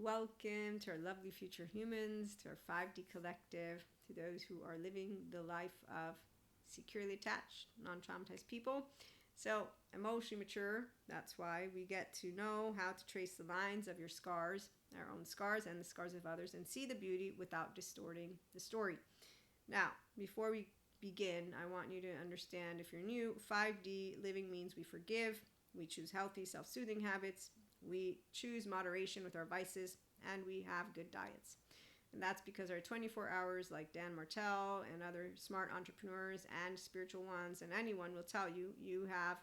Welcome to our lovely future humans, to our 5D collective, to those who are living the life of securely attached, non-traumatized people. So, emotionally mature, that's why we get to know how to trace the lines of your scars, our own scars and the scars of others, and see the beauty without distorting the story. Now, before we begin, I want you to understand, if you're new, 5D living means we forgive, we choose healthy, self-soothing habits, we choose moderation with our vices, and we have good diets. And that's because our 24 hours, like Dan Martell and other smart entrepreneurs and spiritual ones, and anyone will tell you, you have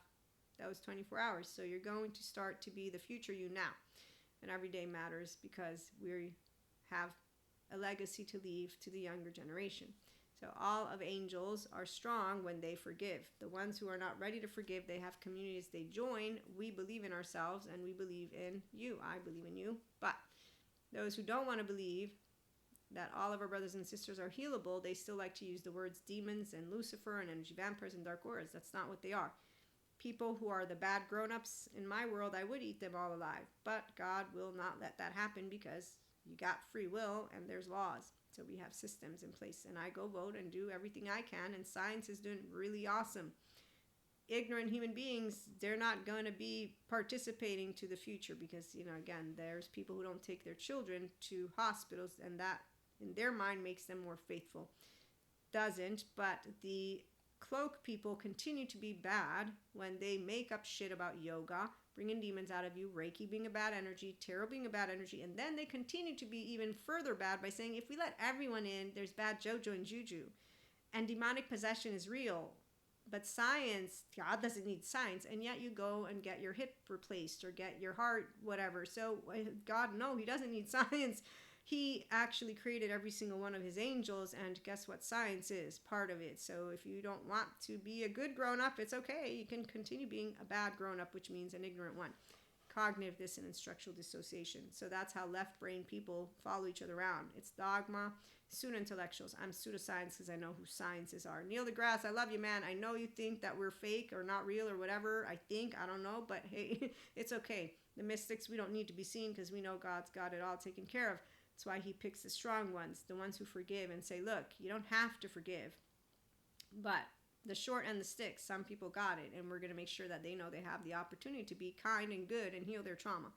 those 24 hours. So you're going to start to be the future you now. And every day matters because we have a legacy to leave to the younger generation. So all of angels are strong when they forgive. The ones who are not ready to forgive, they have communities they join. We believe in ourselves and we believe in you. I believe in you. But those who don't want to believe that all of our brothers and sisters are healable, they still like to use the words demons and Lucifer and energy vampires and dark auras. That's not what they are. People who are the bad grown-ups in my world, I would eat them all alive. But God will not let that happen because you got free will and there's laws. So we have systems in place. And I go vote and do everything I can. And science is doing really awesome. Ignorant human beings, they're not going to be participating to the future because, again, there's people who don't take their children to hospitals, and that in their mind makes them more faithful. Doesn't, but the cloak people continue to be bad when they make up shit about yoga, bringing demons out of you, Reiki being a bad energy, tarot being a bad energy, and then they continue to be even further bad by saying if we let everyone in, there's bad JoJo and Juju. And demonic possession is real. But science, God doesn't need science, and yet you go and get your hip replaced or get your heart, whatever. So God, no, he doesn't need science. He actually created every single one of his angels, and guess what? Science is part of it. So if you don't want to be a good grown-up, it's okay. You can continue being a bad grown-up, which means an ignorant one. Cognitive dissonance, structural dissociation. So that's how left-brain people follow each other around. It's dogma, pseudo-intellectuals. I'm pseudoscience because I know who sciences are. Neil deGrasse, I love you, man. I know you think that we're fake or not real or whatever. I don't know, but hey, it's okay. The mystics, we don't need to be seen because we know God's got it all taken care of. That's why he picks the strong ones, the ones who forgive and say, look, you don't have to forgive. But the short and the stick, some people got it, and we're going to make sure that they know they have the opportunity to be kind and good and heal their trauma.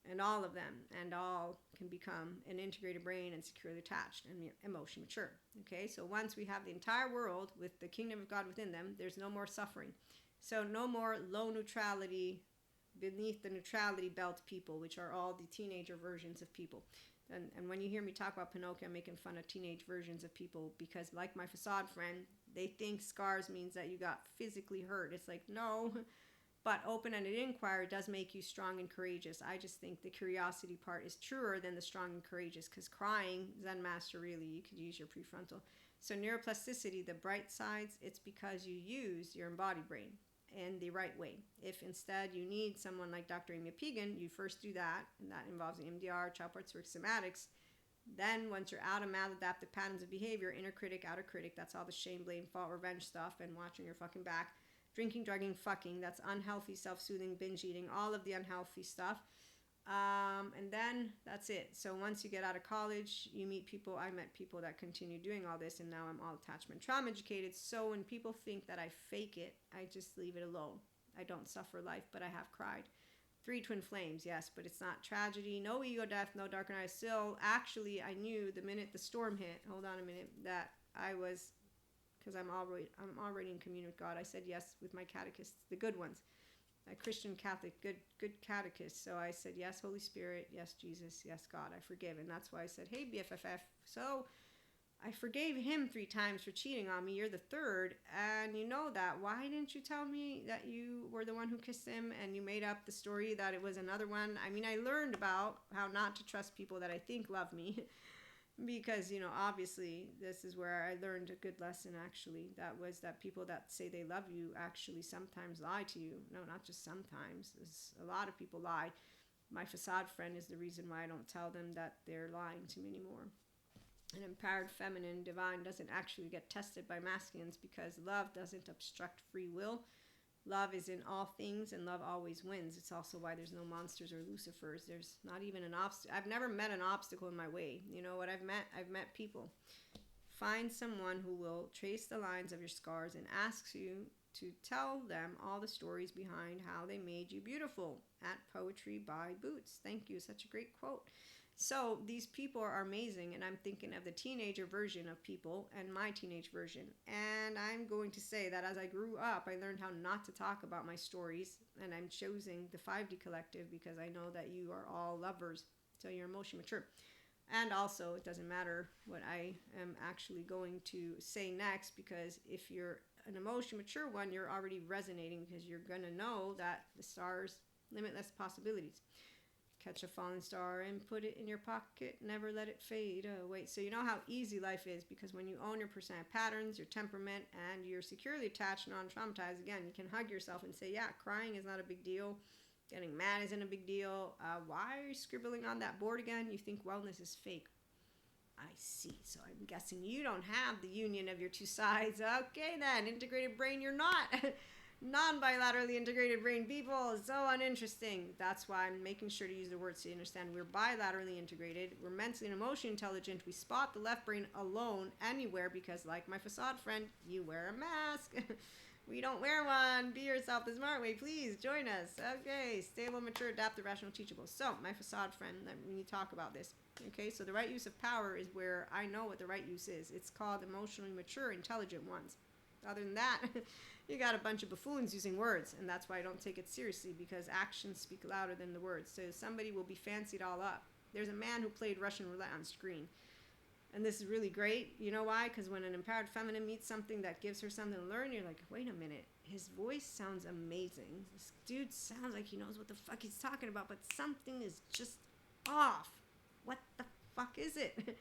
And all of them, and all can become an integrated brain and securely attached and emotionally mature. Okay, so once we have the entire world with the kingdom of God within them, there's no more suffering. So no more low neutrality, beneath the neutrality belt people, which are all the teenager versions of people. And when you hear me talk about Pinocchio, I'm making fun of teenage versions of people because, like my facade friend, they think scars means that you got physically hurt. It's like, no. But open-ended inquiry does make you strong and courageous. I just think the curiosity part is truer than the strong and courageous because crying, Zen master, really, you could use your prefrontal. So neuroplasticity, the bright sides, it's because you use your embodied brain in the right way. If instead you need someone like Dr. Amy Pegan, you first do that, and that involves EMDR, child parts work, somatics. Then once you're out of maladaptive patterns of behavior, inner critic, outer critic, that's all the shame, blame, fault, revenge stuff, and watching your fucking back. Drinking, drugging, fucking, that's unhealthy, self-soothing, binge eating, all of the unhealthy stuff. And then that's it. So once you get out of college, you meet people. I met people that continue doing all this, and now I'm all attachment trauma educated. So when people think that I fake it, I just leave it alone. I don't suffer life, but I have cried. 3 twin flames, yes, but it's not tragedy, no ego death, no dark night. Still, actually, I knew the minute the storm hit, hold on a minute, that I was, because I'm already in communion with God. I said yes with my catechists, the good ones. A Christian Catholic, good catechist. So I said, yes, Holy Spirit, yes, Jesus, yes, God, I forgive. And that's why I said, hey, BFFF. So I forgave him 3 times for cheating on me. You're the third. And you know that. Why didn't you tell me that you were the one who kissed him and you made up the story that it was another one? I mean, I learned about how not to trust people that I think love me. Because, obviously, this is where I learned a good lesson, actually. That was that people that say they love you actually sometimes lie to you. No, not just sometimes. A lot of people lie. My facade friend is the reason why I don't tell them that they're lying to me anymore. An empowered feminine divine doesn't actually get tested by masculines because love doesn't obstruct free will. Love is in all things, and love always wins. It's also why there's no monsters or Lucifers. There's not even an obstacle. I've never met an obstacle in my way. You know what I've met? I've met people. Find someone who will trace the lines of your scars and asks you to tell them all the stories behind how they made you beautiful. At Poetry by Boots. Thank you. Such a great quote. So these people are amazing, and I'm thinking of the teenager version of people and my teenage version. And I'm going to say that as I grew up, I learned how not to talk about my stories, and I'm choosing the 5D collective because I know that you are all lovers, so you're emotionally mature. And also, it doesn't matter what I am actually going to say next, because if you're an emotionally mature one, you're already resonating, because you're going to know that the stars, limitless possibilities. Catch a falling star and put it in your pocket, never let it fade away. So you know how easy life is, because when you own your personality patterns, your temperament, and you're securely attached, non-traumatized, again, you can hug yourself and say, yeah, crying is not a big deal. Getting mad isn't a big deal. Why are you scribbling on that board again? You think wellness is fake. I see. So I'm guessing you don't have the union of your two sides. Okay then, integrated brain, you're not. Non-bilaterally integrated brain people, so uninteresting. That's why I'm making sure to use the words so you understand. We're bilaterally integrated. We're mentally and emotionally intelligent. We spot the left brain alone anywhere because, like my facade friend, you wear a mask. We don't wear one. Be yourself the smart way. Please join us. Okay, stable, mature, adaptive, rational, teachable. So my facade friend, when you talk about this. Okay, so the right use of power is where I know what the right use is. It's called emotionally mature, intelligent ones. Other than that, you got a bunch of buffoons using words, and that's why I don't take it seriously, because actions speak louder than the words. So somebody will be fancied all up. There's a man who played Russian roulette on screen, and this is really great. You know why? Because when an empowered feminine meets something that gives her something to learn, you're like, wait a minute, his voice sounds amazing. This dude sounds like he knows what the fuck he's talking about, but something is just off. What the fuck is it?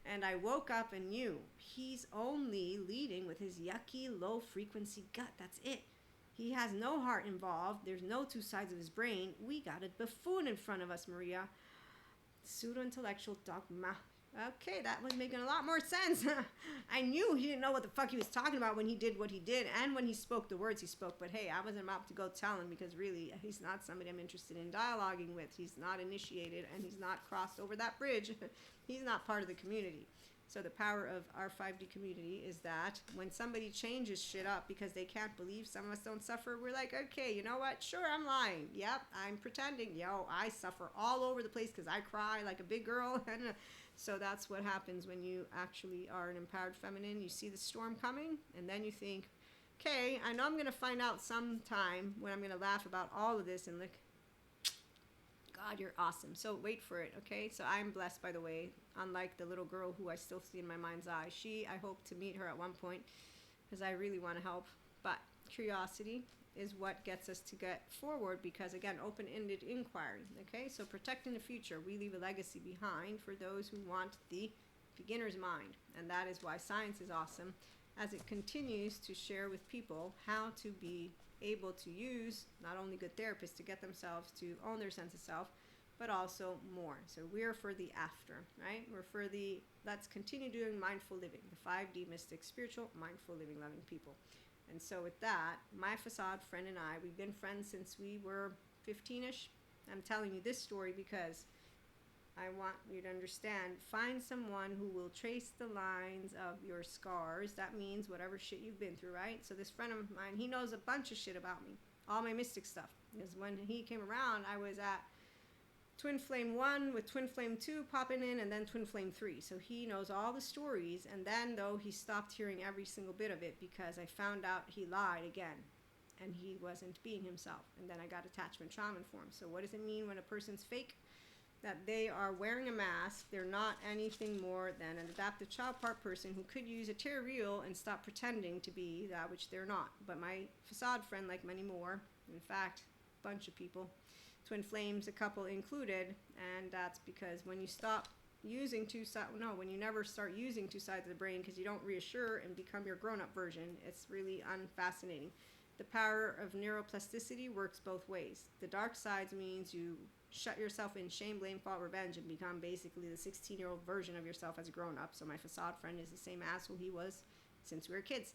And I woke up and knew he's only leading with his yucky, low-frequency gut. That's it. He has no heart involved. There's no two sides of his brain. We got a buffoon in front of us, Maria. Pseudo-intellectual dogma. Okay, that was making a lot more sense. I knew he didn't know what the fuck he was talking about when he did what he did and when he spoke the words he spoke. But hey, I wasn't about to go tell him, because really, he's not somebody I'm interested in dialoguing with. He's not initiated, and he's not crossed over that bridge. He's not part of the community. So the power of our 5D community is that when somebody changes shit up because they can't believe some of us don't suffer, we're like, okay, you know what? Sure, I'm lying. Yep, I'm pretending. Yo, I suffer all over the place because I cry like a big girl. So that's what happens when you actually are an empowered feminine. You see the storm coming, and then you think, okay, I know I'm going to find out sometime when I'm going to laugh about all of this and look, God, you're awesome. So wait for it, okay? So I'm blessed, by the way, unlike the little girl who I still see in my mind's eye. I hope to meet her at one point because I really want to help. But curiosity is what gets us to get forward because, again, open-ended inquiry, okay? So protecting the future, we leave a legacy behind for those who want the beginner's mind. And that is why science is awesome, as it continues to share with people how to be able to use not only good therapists to get themselves to own their sense of self, but also more. So we're for the after, right? We're for the let's continue doing mindful living, the 5D mystic, spiritual, mindful living, loving people. And so with that, my facade friend and I, we've been friends since we were 15-ish. I'm telling you this story because I want you to understand, find someone who will trace the lines of your scars. That means whatever shit you've been through, right? So this friend of mine, he knows a bunch of shit about me, all my mystic stuff. Because when he came around, I was at Twin Flame 1 with Twin Flame 2 popping in, and then Twin Flame 3. So he knows all the stories, and then, though, he stopped hearing every single bit of it because I found out he lied again, and he wasn't being himself. And then I got attachment trauma informed. So what does it mean when a person's fake? That they are wearing a mask. They're not anything more than an adaptive child part person who could use a tear reel and stop pretending to be that which they're not. But my facade friend, like many more, in fact, a bunch of people, Twin Flames, a couple included, and that's because when you stop using when you never start using two sides of the brain because you don't reassure and become your grown-up version, it's really unfascinating. The power of neuroplasticity works both ways. The dark sides means you shut yourself in shame, blame, fault, revenge, and become basically the 16-year-old version of yourself as a grown-up. So my facade friend is the same asshole he was since we were kids.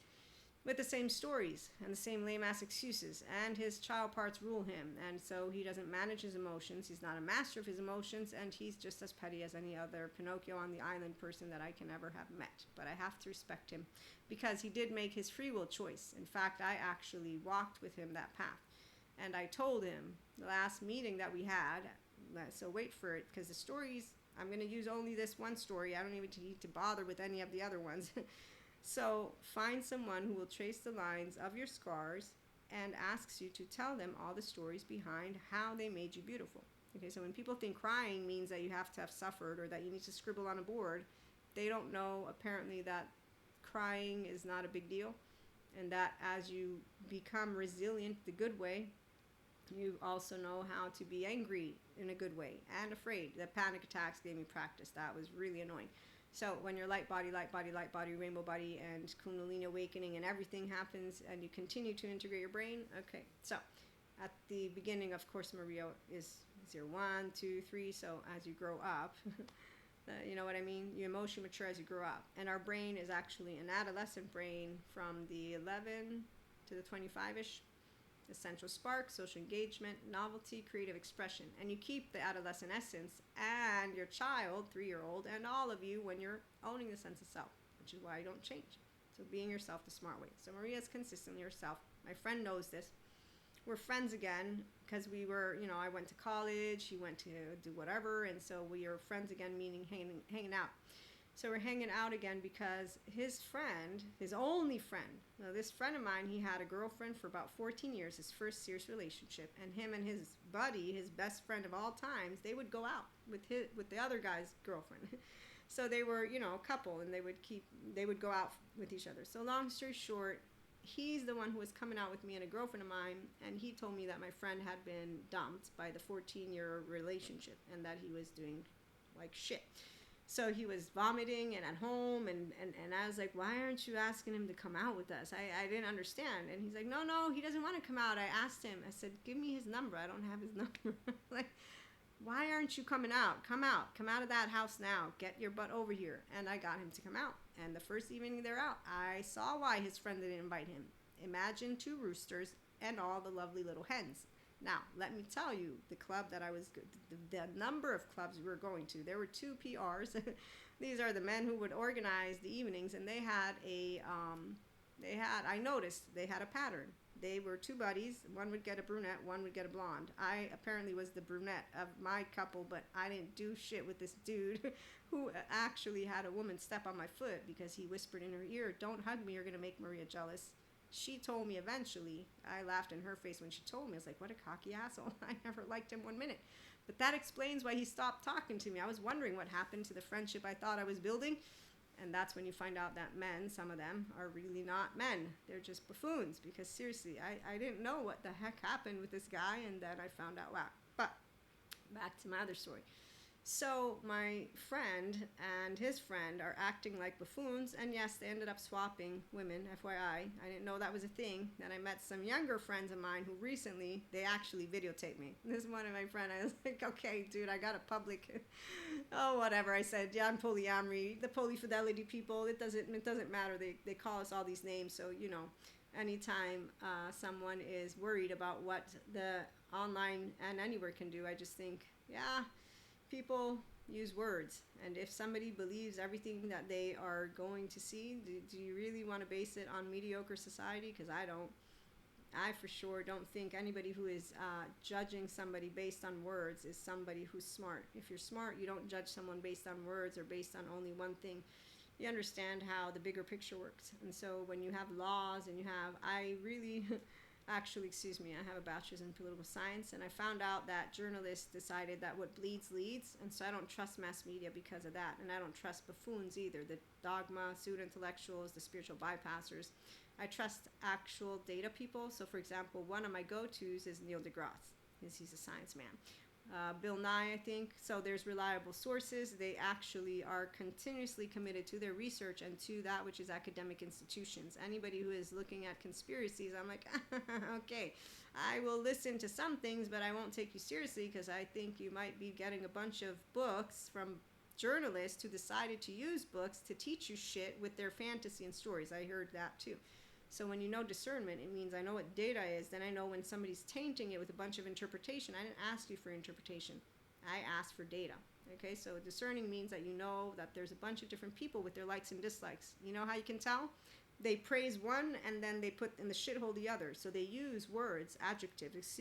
with the same stories and the same lame-ass excuses, and his child parts rule him, and so he doesn't manage his emotions. He's not a master of his emotions, and he's just as petty as any other Pinocchio on the island person that I can ever have met. But I have to respect him because he did make his free will choice. In fact, I actually walked with him that path, and I told him the last meeting that we had, so wait for it, because the stories, I'm going to use only this one story. I don't even need to bother with any of the other ones. So find someone who will trace the lines of your scars and asks you to tell them all the stories behind how they made you beautiful. Okay, so when people think crying means that you have to have suffered or that you need to scribble on a board, they don't know apparently that crying is not a big deal, and that as you become resilient the good way, you also know how to be angry in a good way and afraid. The panic attacks gave me practice. That was really annoying. So when you're light body, rainbow body, and Kundalini awakening and everything happens and you continue to integrate your brain, okay. So at the beginning, of course, Maria is 0, 1, 2, 3. So as you grow up, you know what I mean? You emotionally mature as you grow up. And our brain is actually an adolescent brain from the 11 to the 25-ish. Essential spark, social engagement, novelty, creative expression. And you keep the adolescent essence and your child, 3-year-old, and all of you when you're owning the sense of self, which is why you don't change. So being yourself the smart way. So Maria is consistently herself. My friend knows this. We're friends again because we were, you know, I went to college, he went to do whatever, and so we are friends again, meaning hanging out. So we're hanging out again because his friend, his only friend, now this friend of mine, he had a girlfriend for about 14 years, his first serious relationship, and him and his buddy, his best friend of all times, they would go out with the other guy's girlfriend. So they were, you know, a couple, and they would go out with each other. So long story short, he's the one who was coming out with me and a girlfriend of mine, and he told me that my friend had been dumped by the 14-year relationship and that he was doing like shit. So he was vomiting and at home, and I was like, why aren't you asking him to come out with us? I didn't understand. And he's like, no, he doesn't want to come out. I asked him, I said, give me his number. I don't have his number. Like, why aren't you coming out? Come out of that house now. Get your butt over here. And I got him to come out. And the first evening they're out, I saw why his friend didn't invite him. Imagine 2 roosters and all the lovely little hens. Now, let me tell you, the club that I was, the number of clubs we were going to, there were 2 PRs. These are the men who would organize the evenings, and they had I noticed they had a pattern. They were 2 buddies. One would get a brunette, one would get a blonde. I apparently was the brunette of my couple, but I didn't do shit with this dude who actually had a woman step on my foot because he whispered in her ear, don't hug me, you're going to make Maria jealous. She told me eventually. I laughed in her face when she told me. I was like, what a cocky asshole. I never liked him 1 minute. But that explains why he stopped talking to me. I was wondering what happened to the friendship I thought I was building. And that's when you find out that men, some of them, are really not men. They're just buffoons. Because seriously, I didn't know what the heck happened with this guy. And then I found out, wow. But back to my other story. So my friend and his friend are acting like buffoons, and yes, they ended up swapping women, FYI. I didn't know that was a thing. Then I met some younger friends of mine who recently, they actually videotaped me. This one of my friends, I was like, okay, dude, I got a public, oh, whatever. I said, yeah, I'm polyamory. The polyfidelity people, it doesn't matter. They call us all these names, so, you know, anytime someone is worried about what the online and anywhere can do, I just think, yeah, people use words, and if somebody believes everything that they are going to see, do you really want to base it on mediocre society? Because I don't. I for sure don't think anybody who is judging somebody based on words is somebody who's smart. If you're smart, you don't judge someone based on words or based on only one thing. You understand how the bigger picture works. And so when you have laws and you have, I really actually, excuse me, I have a bachelor's in political science, and I found out that journalists decided that what bleeds leads, and so I don't trust mass media because of that, and I don't trust buffoons either, the dogma, pseudo-intellectuals, the spiritual bypassers. I trust actual data people. So for example, one of my go-tos is Neil deGrasse, because he's a science man. Bill Nye, I think. So there's reliable sources. They actually are continuously committed to their research and to that which is academic institutions. Anybody who is looking at conspiracies, I'm like, okay, I will listen to some things, but I won't take you seriously because I think you might be getting a bunch of books from journalists who decided to use books to teach you shit with their fantasy and stories. I heard that too. So when you know discernment, it means I know what data is. Then I know when somebody's tainting it with a bunch of interpretation. I didn't ask you for interpretation. I asked for data. Okay, so discerning means that you know that there's a bunch of different people with their likes and dislikes. You know how you can tell? They praise one and then they put in the shithole the other. So they use words, adjectives,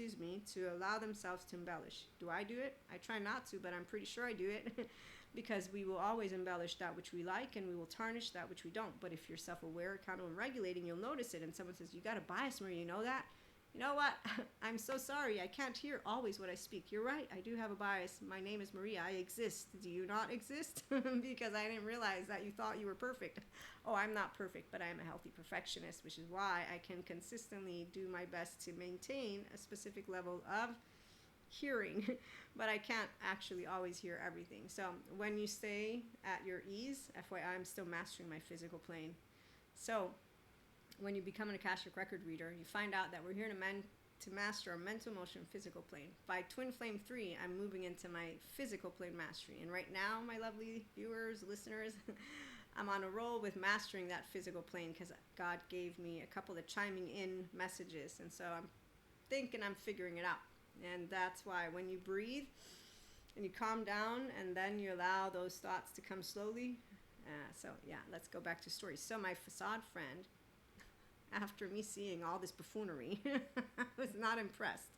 to allow themselves to embellish. Do I do it? I try not to, but I'm pretty sure I do it. Because we will always embellish that which we like, and we will tarnish that which we don't. But if you're self-aware, accountable, and regulating, you'll notice it. And someone says, you got a bias, Maria, you know that? You know what? I'm so sorry. I can't hear always what I speak. You're right. I do have a bias. My name is Maria. I exist. Do you not exist? Because I didn't realize that you thought you were perfect. Oh, I'm not perfect, but I am a healthy perfectionist, which is why I can consistently do my best to maintain a specific level of hearing, but I can't actually always hear everything. So when you stay at your ease, FYI, I'm still mastering my physical plane. So when you become an Akashic record reader, you find out that we're here to master our mental, emotional, and physical plane. By Twin Flame 3, I'm moving into my physical plane mastery. And right now, my lovely viewers, listeners, I'm on a roll with mastering that physical plane because God gave me a couple of chiming in messages. And so I'm thinking I'm figuring it out. And that's why when you breathe and you calm down and then you allow those thoughts to come slowly. So yeah, let's go back to stories. So my facade friend, after me seeing all this buffoonery, was not impressed.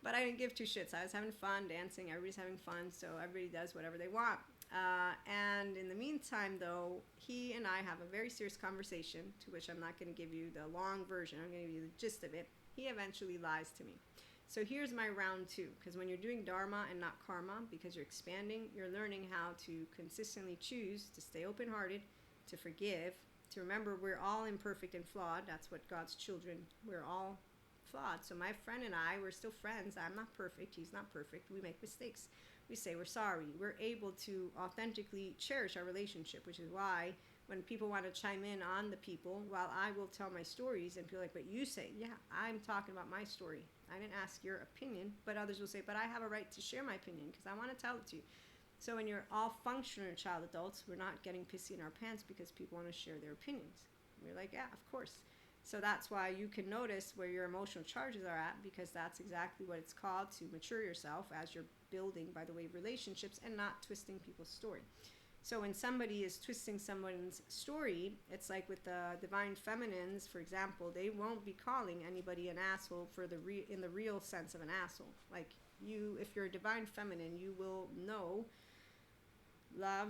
But I didn't give two shits. I was having fun dancing. Everybody's having fun, so everybody does whatever they want. And in the meantime, though, he and I have a very serious conversation, to which I'm not going to give you the long version. I'm going to give you the gist of it. He eventually lies to me. So here's my round 2, because when you're doing dharma and not karma, because you're expanding, you're learning how to consistently choose to stay open-hearted, to forgive, to remember we're all imperfect and flawed. That's what God's children, we're all flawed. So my friend and I, we're still friends. I'm not perfect. He's not perfect. We make mistakes. We say we're sorry. We're able to authentically cherish our relationship, which is why when people want to chime in on the people, while I will tell my stories and feel like, but you say, yeah, I'm talking about my story. I didn't ask your opinion, but others will say, but I have a right to share my opinion because I want to tell it to you. So when you're all functional child adults, we're not getting pissy in our pants because people want to share their opinions. We're like, yeah, of course. So that's why you can notice where your emotional charges are at, because that's exactly what it's called, to mature yourself as you're building by the way of relationships and not twisting people's story. So when somebody is twisting someone's story, it's like with the divine feminines, for example, they won't be calling anybody an asshole for in the real sense of an asshole. Like you, if you're a divine feminine, you will know love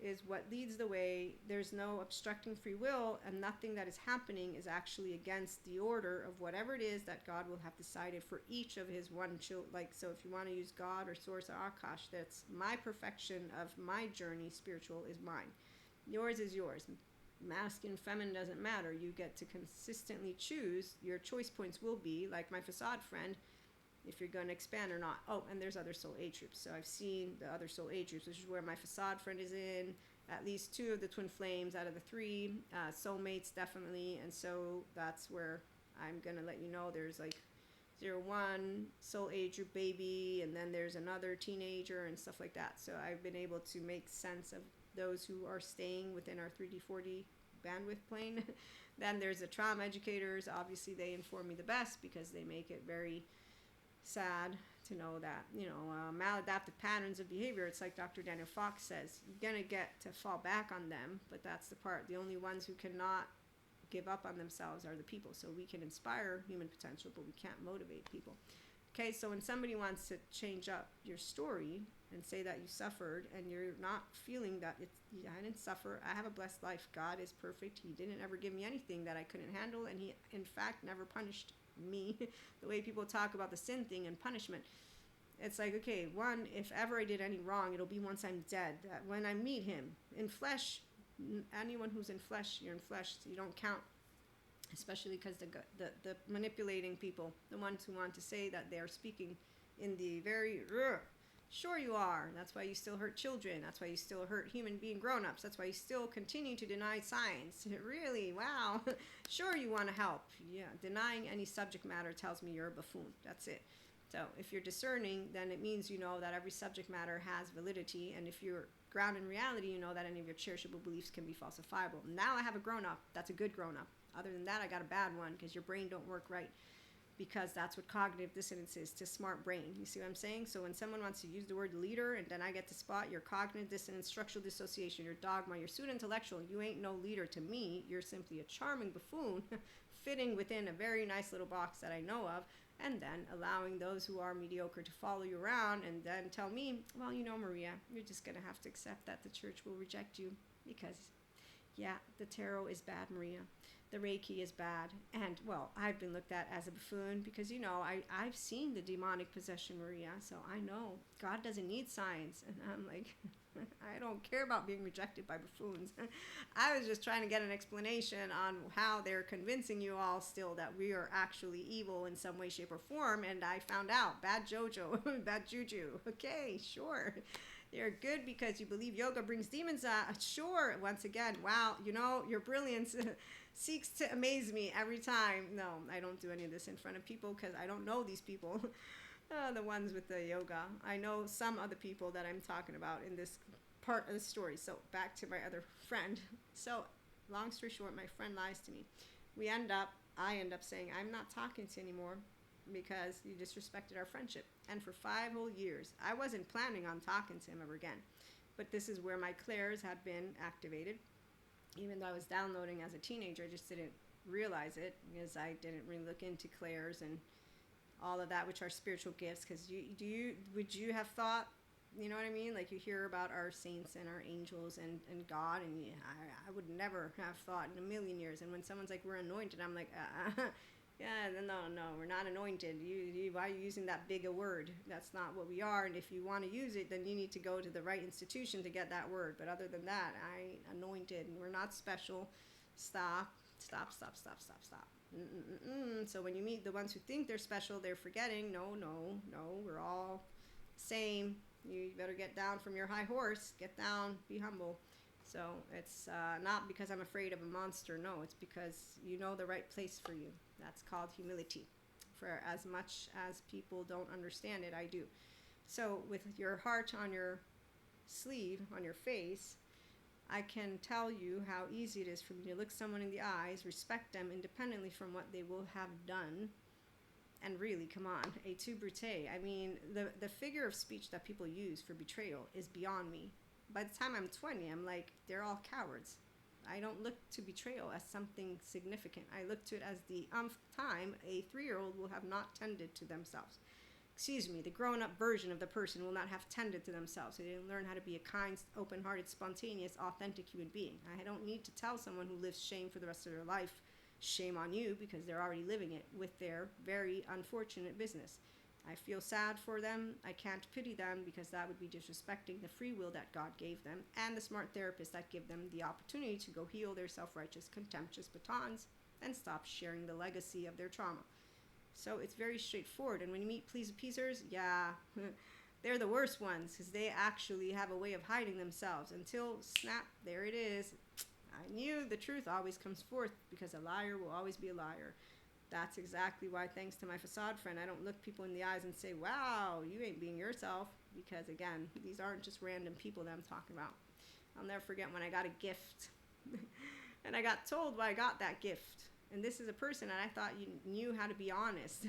is what leads the way. There's no obstructing free will, and nothing that is happening is actually against the order of whatever it is that God will have decided for each of his one child. Like, so if you want to use God or Source or Akash, that's my perfection of my journey. Spiritual is mine. Yours is yours. Masculine, feminine doesn't matter. You get to consistently choose. Your choice points will be, like my facade friend, if you're going to expand or not. Oh, and there's other soul age groups. So I've seen the other soul age groups, which is where my facade friend is in. At least 2 of the twin flames out of the 3. Soulmates, definitely. And so that's where I'm going to let you know there's like 01 soul age group baby, and then there's another teenager and stuff like that. So I've been able to make sense of those who are staying within our 3D, 4D bandwidth plane. Then there's the trauma educators. Obviously, they inform me the best because they make it very sad to know that, maladaptive patterns of behavior, it's like Dr. Daniel Fox says, you're going to get to fall back on them, but that's the part. The only ones who cannot give up on themselves are the people. So we can inspire human potential, but we can't motivate people. Okay, so when somebody wants to change up your story and say that you suffered and you're not feeling that I didn't suffer, I have a blessed life, God is perfect, he didn't ever give me anything that I couldn't handle, and he in fact never punished me. The way people talk about the sin thing and punishment, it's like, okay, one, if ever I did any wrong, it'll be once I'm dead. That when I meet him in flesh, anyone who's in flesh, you're in flesh, so you don't count. Especially because the manipulating people, the ones who want to say that they're speaking in the very sure you are. That's why you still hurt children. That's why you still hurt human being grown-ups. That's why you still continue to deny science. Really, wow. Sure you want to help. Yeah, denying any subject matter tells me you're a buffoon. That's it. So if you're discerning, then it means you know that every subject matter has validity. And if you're grounded in reality, you know that any of your cherishable beliefs can be falsifiable. Now I have a grown-up. That's a good grown-up. Other than that, I got a bad one because your brain don't work right. Because that's what cognitive dissonance is to smart brain. You see what I'm saying? So when someone wants to use the word leader, and then I get to spot your cognitive dissonance, structural dissociation, your dogma, your pseudo-intellectual, you ain't no leader to me. You're simply a charming buffoon fitting within a very nice little box that I know of, and then allowing those who are mediocre to follow you around and then tell me, well, you know, Maria, you're just going to have to accept that the church will reject you because, yeah, the tarot is bad, Maria. The Reiki is bad. And, well, I've been looked at as a buffoon because, you know, I've seen the demonic possession, Maria, so I know God doesn't need science. And I'm like, I don't care about being rejected by buffoons. I was just trying to get an explanation on how they're convincing you all still that we are actually evil in some way, shape, or form. And I found out, bad Jojo, bad juju. Okay, sure. You're good because you believe yoga brings demons out. Sure. Once again, wow, you know, your brilliance seeks to amaze me every time. No, I don't do any of this in front of people because I don't know these people. The ones with the yoga. I know some other people that I'm talking about in this part of the story. So back to my other friend. So long story short, my friend lies to me. I end up saying, I'm not talking to you anymore because you disrespected our friendship. And for 5 whole years, I wasn't planning on talking to him ever again. But this is where my clairs had been activated. Even though I was downloading as a teenager, I just didn't realize it because I didn't really look into clairs and all of that, which are spiritual gifts. Because would you have thought, you know what I mean? Like you hear about our saints and our angels and God, and I would never have thought in a million years. And when someone's like, we're anointed, I'm like, yeah, no, we're not anointed. Why are you using that big a word? That's not what we are. And if you want to use it, then you need to go to the right institution to get that word. But other than that, I ain't anointed, and we're not special. Stop. So when you meet the ones who think they're special, they're forgetting, no, we're all same. You better get down from your high horse. Get down, be humble. So it's not because I'm afraid of a monster. No, it's because you know the right place for you. That's called humility. For as much as people don't understand it, I do. So with your heart on your sleeve, on your face, I can tell you how easy it is for me to look someone in the eyes, respect them independently from what they will have done. And really, come on, et tu brute. I mean, the figure of speech that people use for betrayal is beyond me. By the time I'm 20, I'm like, they're all cowards. I don't look to betrayal as something significant. I look to it as the time a 3-year-old will have not tended to themselves. The grown-up version of the person will not have tended to themselves. They didn't learn how to be a kind, open-hearted, spontaneous, authentic human being. I don't need to tell someone who lives shame for the rest of their life, shame on you, because they're already living it with their very unfortunate business. I feel sad for them. I can't pity them because that would be disrespecting the free will that God gave them and the smart therapists that give them the opportunity to go heal their self-righteous, contemptuous batons and stop sharing the legacy of their trauma. So it's very straightforward. And when you meet pleasers, yeah, they're the worst ones because they actually have a way of hiding themselves until, snap, there it is. I knew the truth always comes forth because a liar will always be a liar. That's exactly why, thanks to my facade friend, I don't look people in the eyes and say, wow, you ain't being yourself. Because, again, these aren't just random people that I'm talking about. I'll never forget when I got a gift. And I got told why I got that gift. And this is a person, and I thought you knew how to be honest.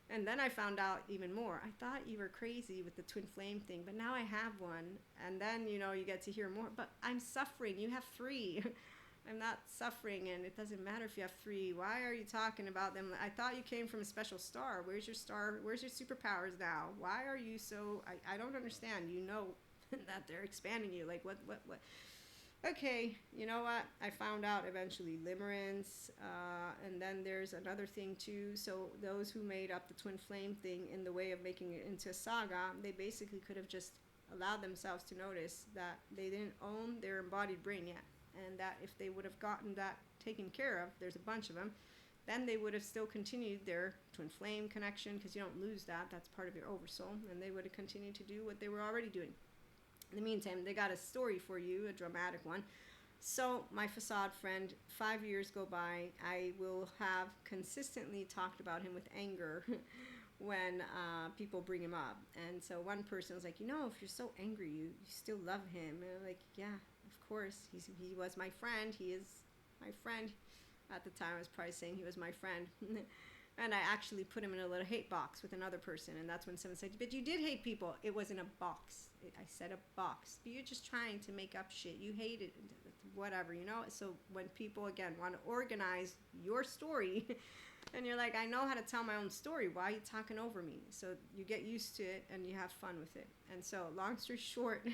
And then I found out even more. I thought you were crazy with the twin flame thing, but now I have one. And then, you get to hear more. But I'm suffering. You have 3. I'm not suffering, and it doesn't matter if you have 3. Why are you talking about them? I thought you came from a special star. Where's your star? Where's your superpowers now? Why are you so... I don't understand. You know that they're expanding you. Like, what? Okay, you know what? I found out eventually limerence, and then there's another thing too. So those who made up the twin flame thing in the way of making it into a saga, they basically could have just allowed themselves to notice that they didn't own their embodied brain yet, and that if they would have gotten that taken care of, there's a bunch of them, then they would have still continued their twin flame connection, because you don't lose that. That's part of your oversoul, and they would have continued to do what they were already doing. In the meantime, they got a story for you, a dramatic one. So my facade friend, 5 years go by, I will have consistently talked about him with anger when people bring him up. And so one person was like, if you're so angry, you still love him. And I'm like, yeah, of course. He was my friend. He is my friend. At the time, I was probably saying he was my friend. And I actually put him in a little hate box with another person. And that's when someone said, but you did hate people. It wasn't a box. I said a box. But you're just trying to make up shit. You hate it, whatever, So when people, again, want to organize your story, and you're like, I know how to tell my own story. Why are you talking over me? So you get used to it and you have fun with it. And so long story short,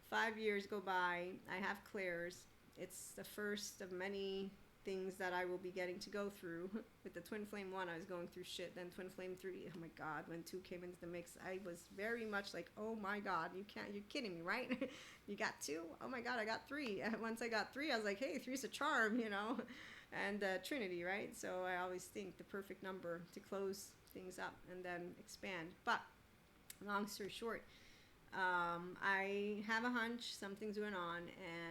5 years go by. I have clairs. It's the first of many things that I will be getting to go through. With the Twin Flame 1, I was going through shit. Then Twin Flame 3, oh my God, when 2 came into the mix, I was very much like, oh my God, you're kidding me, right? You got 2? Oh my God, I got 3. And once I got 3, I was like, hey, 3's a charm, And Trinity, right? So I always think the perfect number to close things up and then expand. But long story short, I have a hunch something's going on,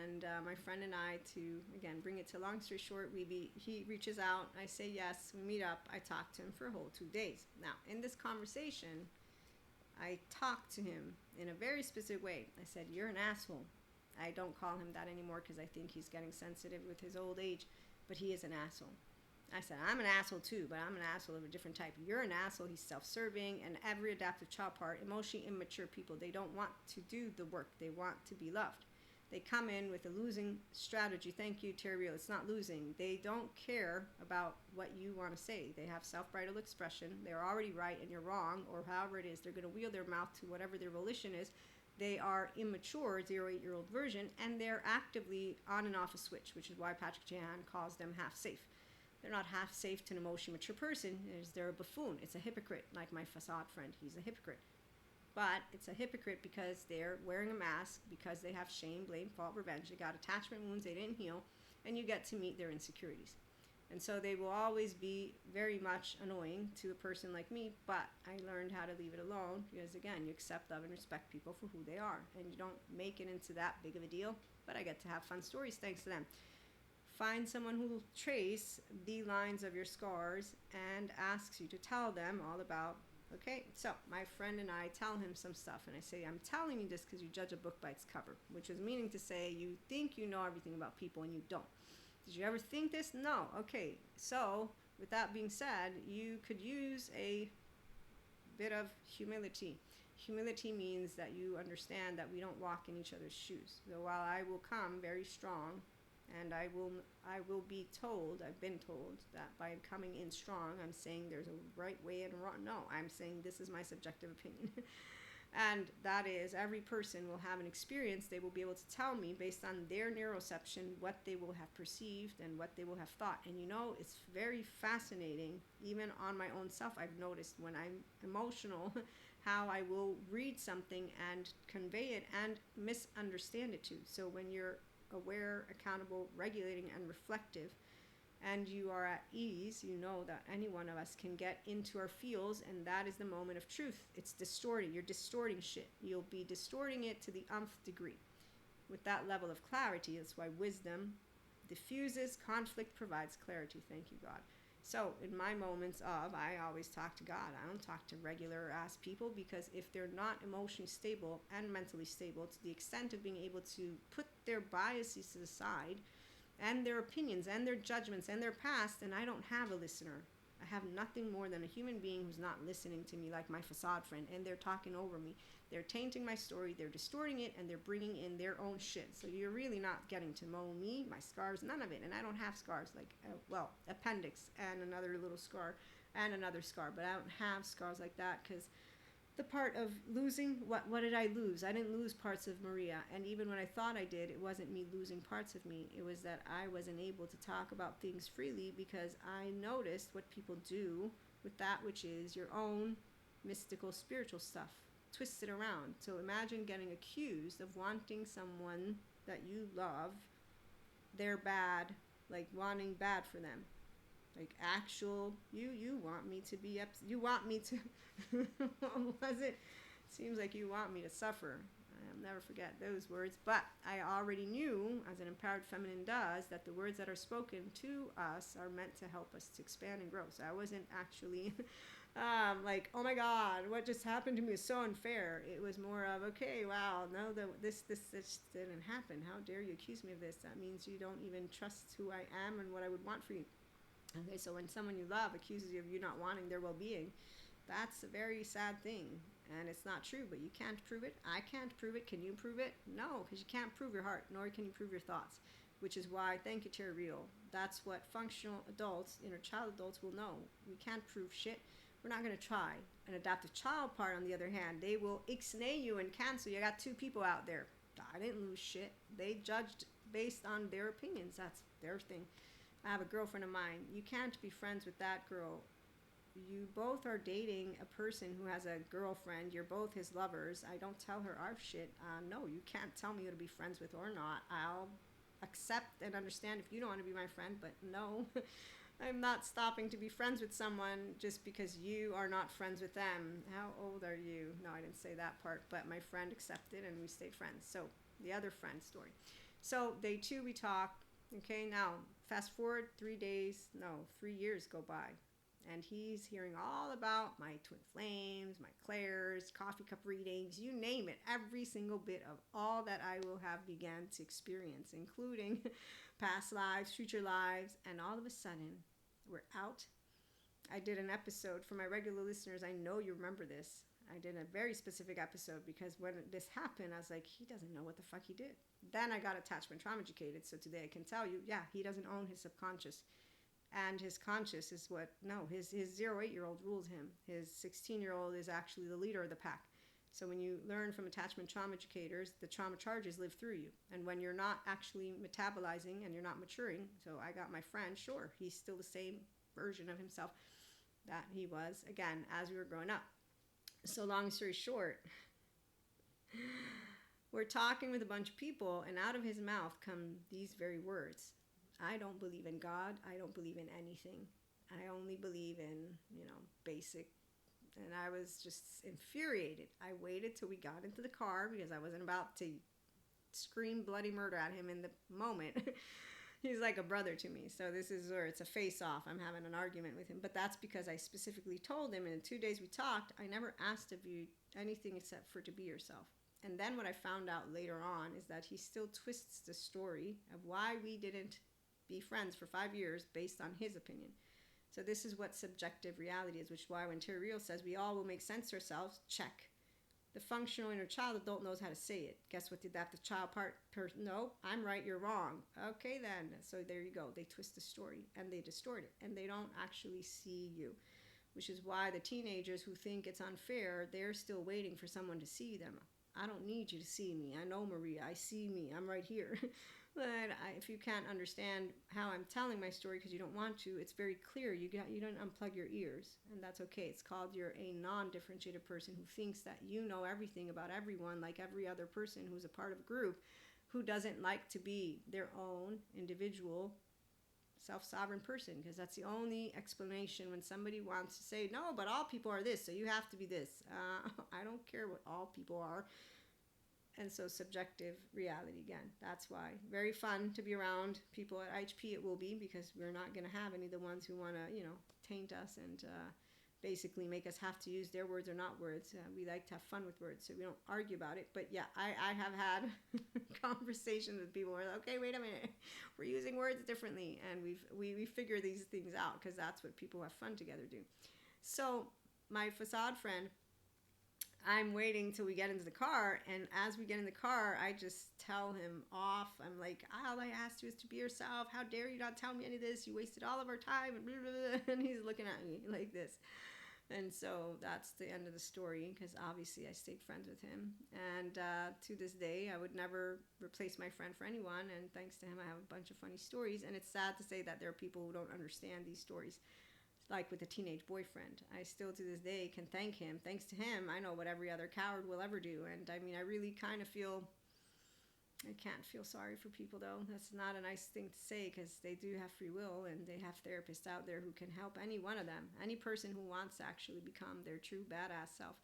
and my friend and I, to again bring it to long story short, he reaches out, I say yes, we meet up, I talk to him for a whole 2 days. Now in this conversation, I talked to him in a very specific way. I said, you're an asshole. I don't call him that anymore because I think he's getting sensitive with his old age, but he is an asshole. I said, I'm an asshole too, but I'm an asshole of a different type. You're an asshole. He's self-serving, and every adaptive child part, emotionally immature people, they don't want to do the work. They want to be loved. They come in with a losing strategy. Thank you, Terry. It's not losing. They don't care about what you want to say. They have self-bridal expression. They're already right and you're wrong, or however it is. They're going to wheel their mouth to whatever their volition is. They are immature, 0-8-year-old version, and they're actively on and off a switch, which is why Patrick Jehan calls them half safe. They're not half safe to an emotionally mature person. They're a buffoon. It's a hypocrite, like my facade friend. He's a hypocrite. But it's a hypocrite because they're wearing a mask, because they have shame, blame, fault, revenge. They got attachment wounds they didn't heal, and you get to meet their insecurities. And so they will always be very much annoying to a person like me, but I learned how to leave it alone because, again, you accept, love, and respect people for who they are, and you don't make it into that big of a deal, but I get to have fun stories thanks to them. Find someone who will trace the lines of your scars and asks you to tell them all about, okay, so my friend and I tell him some stuff, and I say, I'm telling you this because you judge a book by its cover, which is meaning to say you think you know everything about people and you don't. Did you ever think this? No. Okay, so with that being said, you could use a bit of humility. Humility means that you understand that we don't walk in each other's shoes. So while I will come very strong, and I will be told, I've been told, that by coming in strong, I'm saying there's a right way and a wrong. No, I'm saying this is my subjective opinion. And that is, every person will have an experience. They will be able to tell me, based on their neuroception, what they will have perceived and what they will have thought. And it's very fascinating, even on my own self, I've noticed when I'm emotional, how I will read something and convey it and misunderstand it too. So when you're aware, accountable, regulating, and reflective, and you are at ease, you know that any one of us can get into our feels, and that is the moment of truth. It's distorting. You're distorting shit. You'll be distorting it to the nth degree. With that level of clarity, that's why wisdom diffuses, conflict provides clarity. Thank you, God. So in my moments of, I always talk to God. I don't talk to regular ass people, because if they're not emotionally stable and mentally stable to the extent of being able to put their biases to the side and their opinions and their judgments and their past, then I don't have a listener. I have nothing more than a human being who's not listening to me, like my facade friend, and they're talking over me. They're tainting my story, they're distorting it, and they're bringing in their own shit. So you're really not getting to know me, my scars, none of it. And I don't have scars, like, appendix and another little scar and another scar. But I don't have scars like that, because the part of losing, what did I lose? I didn't lose parts of Maria. And even when I thought I did, it wasn't me losing parts of me. It was that I wasn't able to talk about things freely, because I noticed what people do with that which is your own mystical, spiritual stuff. Twist it around. So imagine getting accused of wanting someone that you love, they're bad, like wanting bad for them. Like actual, you want me to be you want me to, what was it? Seems like you want me to suffer. I'll never forget those words. But I already knew, as an empowered feminine does, that the words that are spoken to us are meant to help us to expand and grow. So I wasn't actually Like, oh my God, what just happened to me is so unfair. It was more of, okay, wow, no, this didn't happen. How dare you accuse me of this? That means you don't even trust who I am and what I would want for you. Okay, so when someone you love accuses you of you not wanting their well-being, that's a very sad thing. And it's not true, but you can't prove it. I can't prove it. Can you prove it? No, because you can't prove your heart, nor can you prove your thoughts. Which is why, thank you, Terry Real. That's what functional adults, inner child adults, will know. We can't prove shit. We're not going to try. An adaptive child part, on the other hand, they will ixnay you and cancel you. I got 2 people out there. I didn't lose shit. They judged based on their opinions. That's their thing. I have a girlfriend of mine. You can't be friends with that girl. You both are dating a person who has a girlfriend. You're both his lovers. I don't tell her our shit. No, you can't tell me who to be friends with or not. I'll accept and understand if you don't want to be my friend, but no, I'm not stopping to be friends with someone just because you are not friends with them. How old are you? No, I didn't say that part, but my friend accepted and we stayed friends. So the other friend story. So day 2, we talk. Okay, now fast forward 3 years go by. And he's hearing all about my twin flames, my clairs, coffee cup readings, you name it. Every single bit of all that I will have began to experience, including past lives, future lives. And all of a sudden, we're out. I did an episode for my regular listeners. I know you remember this. I did a very specific episode because when this happened, I was like, he doesn't know what the fuck he did. Then I got attachment trauma educated. So today I can tell you, yeah, he doesn't own his subconscious. And his conscious is his 0-8-year-old rules him. His 16-year-old is actually the leader of the pack. So when you learn from attachment trauma educators, the trauma charges live through you. And when you're not actually metabolizing and you're not maturing, so I got my friend, sure, he's still the same version of himself that he was, again, as we were growing up. So long story short, we're talking with a bunch of people, and out of his mouth come these very words. I don't believe in God. I don't believe in anything. I only believe in, basic. And I was just infuriated. I waited till we got into the car because I wasn't about to scream bloody murder at him in the moment. He's like a brother to me. So this is where it's a face-off. I'm having an argument with him. But that's because I specifically told him, in the 2 days we talked, I never asked of you anything except for to be yourself. And then what I found out later on is that he still twists the story of why we didn't be friends for 5 years based on his opinion. So this is what subjective reality is, which is why when Terry Real says we all will make sense to ourselves, check. The functional inner child adult knows how to say it. Guess what the adaptive child no, I'm right, you're wrong. Okay then. So there you go. They twist the story and they distort it and they don't actually see you, which is why the teenagers who think it's unfair, they're still waiting for someone to see them. I don't need you to see me. I know Maria. I see me. I'm right here. But if you can't understand how I'm telling my story because you don't want to, it's very clear. You don't unplug your ears, and that's okay. It's called you're a non-differentiated person who thinks that you know everything about everyone, like every other person who's a part of a group who doesn't like to be their own individual self-sovereign person, because that's the only explanation when somebody wants to say, no, but all people are this, so you have to be this. I don't care what all people are. And so subjective reality again. That's why. Very fun to be around people at IHP. It will be, because we're not going to have any of the ones who want to, taint us and basically make us have to use their words or not words. We like to have fun with words, so we don't argue about it. But yeah, I have had conversations with people where they're like, okay, wait a minute, we're using words differently, and we figure these things out because that's what people who have fun together do. So my facade friend, I'm waiting till we get into the car, and as we get in the car, I just tell him off. I'm like, all I asked you is to be yourself. How dare you not tell me any of this? You wasted all of our time, and blah, blah, blah. And he's looking at me like this. And so that's the end of the story, because obviously I stayed friends with him. And to this day, I would never replace my friend for anyone, and thanks to him, I have a bunch of funny stories. And it's sad to say that there are people who don't understand these stories. Like with a teenage boyfriend, I still to this day can thank him. Thanks to him, I know what every other coward will ever do. And I mean, I really kind of I can't feel sorry for people though. That's not a nice thing to say, because they do have free will and they have therapists out there who can help any one of them. Any person who wants to actually become their true badass self.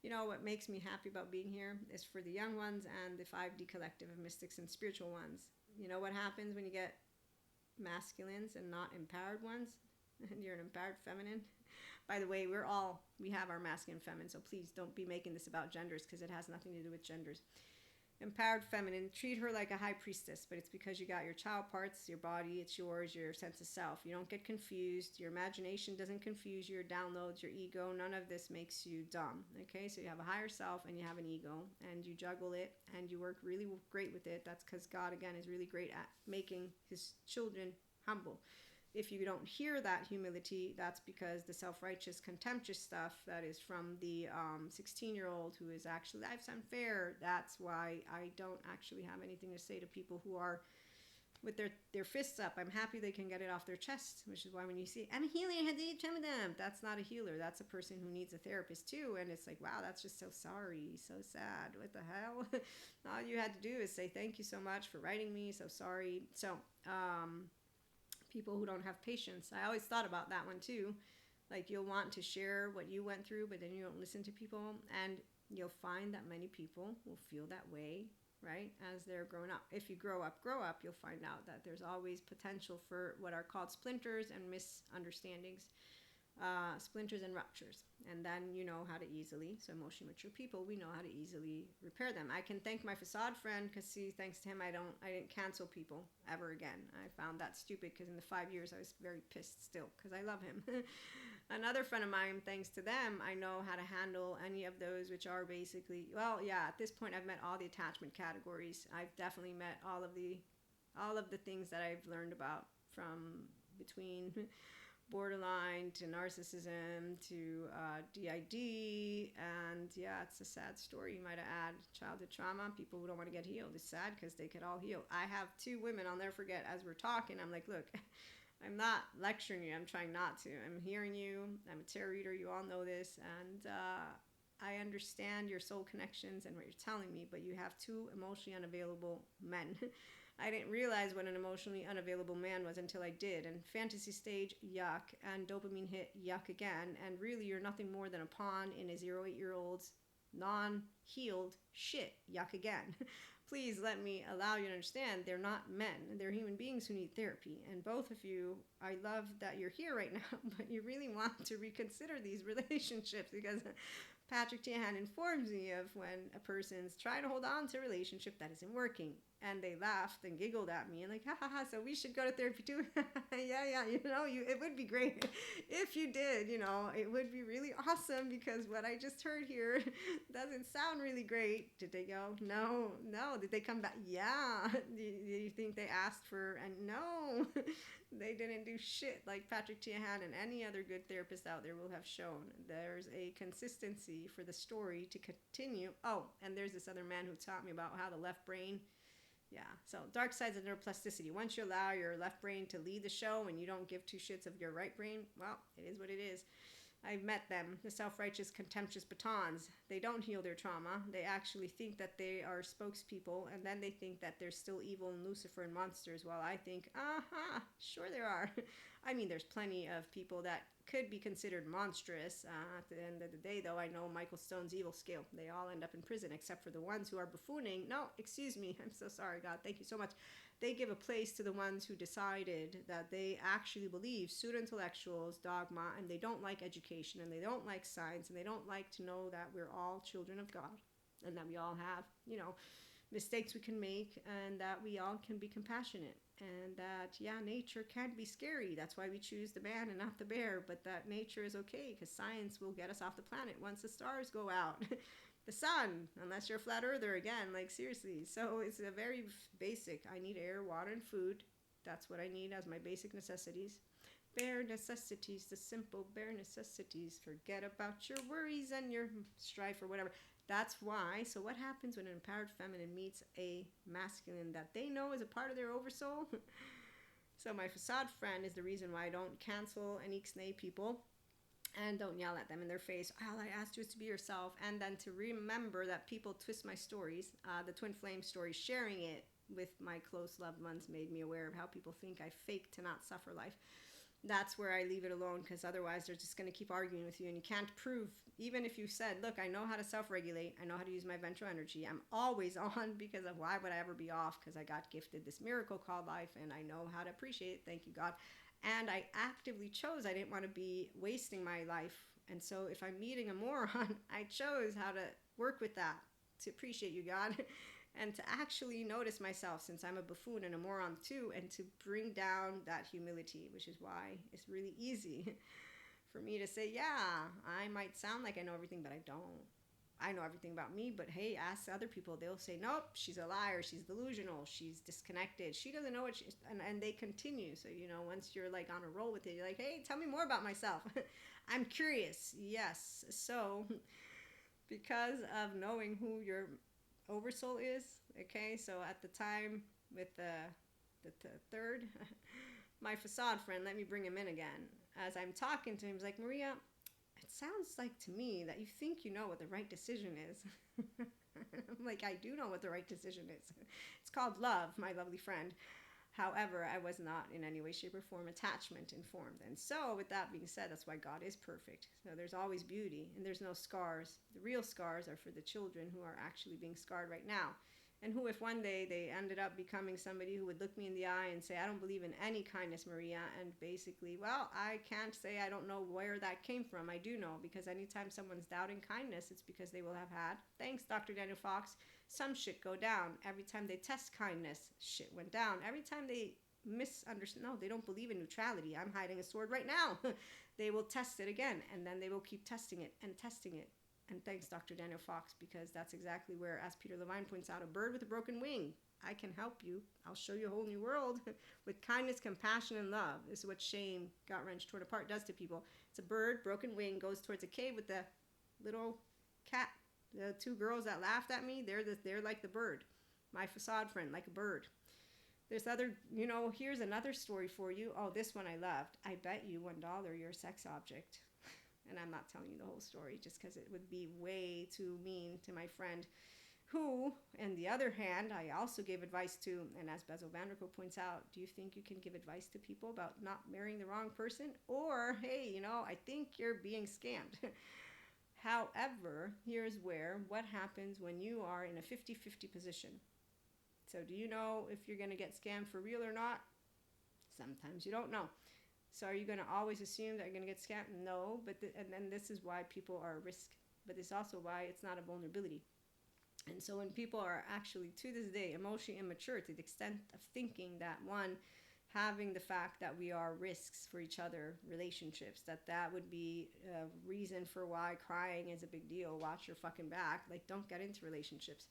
What makes me happy about being here is for the young ones and the 5D collective of mystics and spiritual ones. You know what happens when you get masculines and not empowered ones? And you're an empowered feminine, By the way, we have our masculine and feminine, so please don't be making this about genders because it has nothing to do with genders. Empowered feminine, treat her like a high priestess, but it's because you got your child parts, your body, it's yours, your sense of self. You don't get confused. Your imagination doesn't confuse your downloads, your ego. None of this makes you dumb. Okay, so you have a higher self and you have an ego, and you juggle it and you work really great with it. That's because God, again, is really great at making his children humble. If you don't hear that humility, that's because the self-righteous, contemptuous stuff that is from the 16-year-old who is actually, life's unfair. That's why I don't actually have anything to say to people who are with their fists up. I'm happy they can get it off their chest, which is why when you see, I'm a healer, I had to eat some of them. That's not a healer. That's a person who needs a therapist too. And it's like, wow, that's just so sorry, so sad. What the hell? All you had to do is say, thank you so much for writing me. So sorry. So, people who don't have patience. I always thought about that one too. Like, you'll want to share what you went through, but then you don't listen to people. And you'll find that many people will feel that way, right, as they're growing up. If you grow up, you'll find out that there's always potential for what are called splinters and misunderstandings. Splinters and ruptures, and then you know how to easily, so emotionally mature people, we know how to easily repair them. I can thank my facade friend because, see, thanks to him, I didn't cancel people ever again. I found that stupid because in the 5 years I was very pissed still because I love him. Another friend of mine, thanks to them, I know how to handle any of those, which are basically, well, yeah, at this point I've met all the attachment categories. I've definitely met all of the things that I've learned about, from between borderline to narcissism to DID, and yeah, it's a sad story. You might add childhood trauma. People who don't want to get healed. It's sad because they could all heal. I have 2 women, I'll never forget, as we're talking, I'm like, look, I'm not lecturing you, I'm trying not to. I'm hearing you, I'm a tarot reader, you all know this, and I understand your soul connections and what you're telling me, but you have 2 emotionally unavailable men. I didn't realize what an emotionally unavailable man was until I did. And fantasy stage, yuck. And dopamine hit, yuck again. And really, you're nothing more than a pawn in a 0-8-year-old's non-healed shit, yuck again. Please let me allow you to understand they're not men. They're human beings who need therapy. And both of you, I love that you're here right now, but you really want to reconsider these relationships, because Patrick Tiahan informs me of when a person's trying to hold on to a relationship that isn't working. And they laughed and giggled at me and like, ha ha ha, so we should go to therapy too. yeah, it would be great if you did, it would be really awesome, because what I just heard here doesn't sound really great. Did they go? No. Did they come back? Yeah. Do you think they asked for, and no, they didn't do shit, like Patrick Tiahan and any other good therapist out there will have shown. There's a consistency for the story to continue. Oh, and there's this other man who taught me about how the left brain, yeah, so dark sides of neuroplasticity. Once you allow your left brain to lead the show and you don't give 2 shits of your right brain, well, it is what it is. I've met them, the self-righteous, contemptuous batons. They don't heal their trauma. They actually think that they are spokespeople, and then they think that there's still evil and Lucifer and monsters, while I think, sure there are. I mean, there's plenty of people that could be considered monstrous. At the end of the day, though, I know Michael Stone's evil scale. They all end up in prison, except for the ones who are buffooning. No, excuse me. I'm so sorry, God. Thank you so much. They give a place to the ones who decided that they actually believe pseudo-intellectuals, dogma, and they don't like education, and they don't like science, and they don't like to know that we're all children of God, and that we all have, mistakes we can make, and that we all can be compassionate, and that, yeah, nature can be scary. That's why we choose the man and not the bear, but that nature is okay, because science will get us off the planet once the stars go out. The sun, unless you're a flat earther, again, like, seriously. So it's a very basic, I need air, water, and food. That's what I need as my basic necessities. Bare necessities, the simple bare necessities. Forget about your worries and your strife or whatever. That's why. So what happens when an empowered feminine meets a masculine that they know is a part of their oversoul? So my facade friend is the reason why I don't cancel and ixnay people. And don't yell at them in their face. All I asked you is to be yourself. And then to remember that people twist my stories. The twin flame story, sharing it with my close loved ones made me aware of how people think I fake to not suffer life. That's where I leave it alone, because otherwise they're just going to keep arguing with you, and you can't prove, even if you said, look, I know how to self-regulate, I know how to use my ventral energy, I'm always on, because of why would I ever be off, because I got gifted this miracle called life, and I know how to appreciate it, thank you God, And I actively chose, I didn't want to be wasting my life. And so if I'm meeting a moron, I chose how to work with that, to appreciate you, God, and to actually notice myself, since I'm a buffoon and a moron too, and to bring down that humility, which is why it's really easy for me to say, yeah, I might sound like I know everything, but I don't. I know everything about me, but hey, ask other people. They'll say, nope, she's a liar. She's delusional. She's disconnected. She doesn't know what she's, and they continue. So, once you're like on a roll with it, you're like, hey, tell me more about myself. I'm curious. Yes. So, because of knowing who your oversoul is, okay, so at the time with the third, my facade friend, let me bring him in again. As I'm talking to him, he's like, Maria, it sounds like to me that you think you know what the right decision is. I'm like, I do know what the right decision is. It's called love, my lovely friend. However, I was not in any way, shape, or form attachment informed. And so, with that being said, that's why God is perfect. So there's always beauty, and there's no scars. The real scars are for the children who are actually being scarred right now. And who, if one day they ended up becoming somebody who would look me in the eye and say, I don't believe in any kindness, Maria, and basically, well, I can't say I don't know where that came from. I do know, because anytime someone's doubting kindness, it's because they will have had, thanks, Dr. Daniel Fox, some shit go down. Every time they test kindness, shit went down. Every time they misunderstand, no, they don't believe in neutrality. I'm hiding a sword right now. They will test it again, and then they will keep testing it and testing it. And thanks, Dr. Daniel Fox, because that's exactly where, as Peter Levine points out, a bird with a broken wing. I can help you. I'll show you a whole new world with kindness, compassion, and love. This is what shame, gut-wrenched, torn apart, does to people. It's a bird, broken wing, goes towards a cave with the little cat. The two girls that laughed at me, they're like the bird. My facade friend, like a bird. There's other, here's another story for you. Oh, this one I loved. I bet you $1 you're a sex object. And I'm not telling you the whole story just because it would be way too mean to my friend who, on the other hand, I also gave advice to. And as Bezel Vanderkoop points out, do you think you can give advice to people about not marrying the wrong person? Or, hey, I think you're being scammed. However, here's what happens when you are in a 50-50 position. So do you know if you're going to get scammed for real or not? Sometimes you don't know. So are you going to always assume that you're going to get scammed? No, and then this is why people are at risk. But it's also why it's not a vulnerability. And so when people are actually, to this day, emotionally immature to the extent of thinking that, one, having the fact that we are risks for each other, relationships, that would be a reason for why crying is a big deal. Watch your fucking back. Like, don't get into relationships.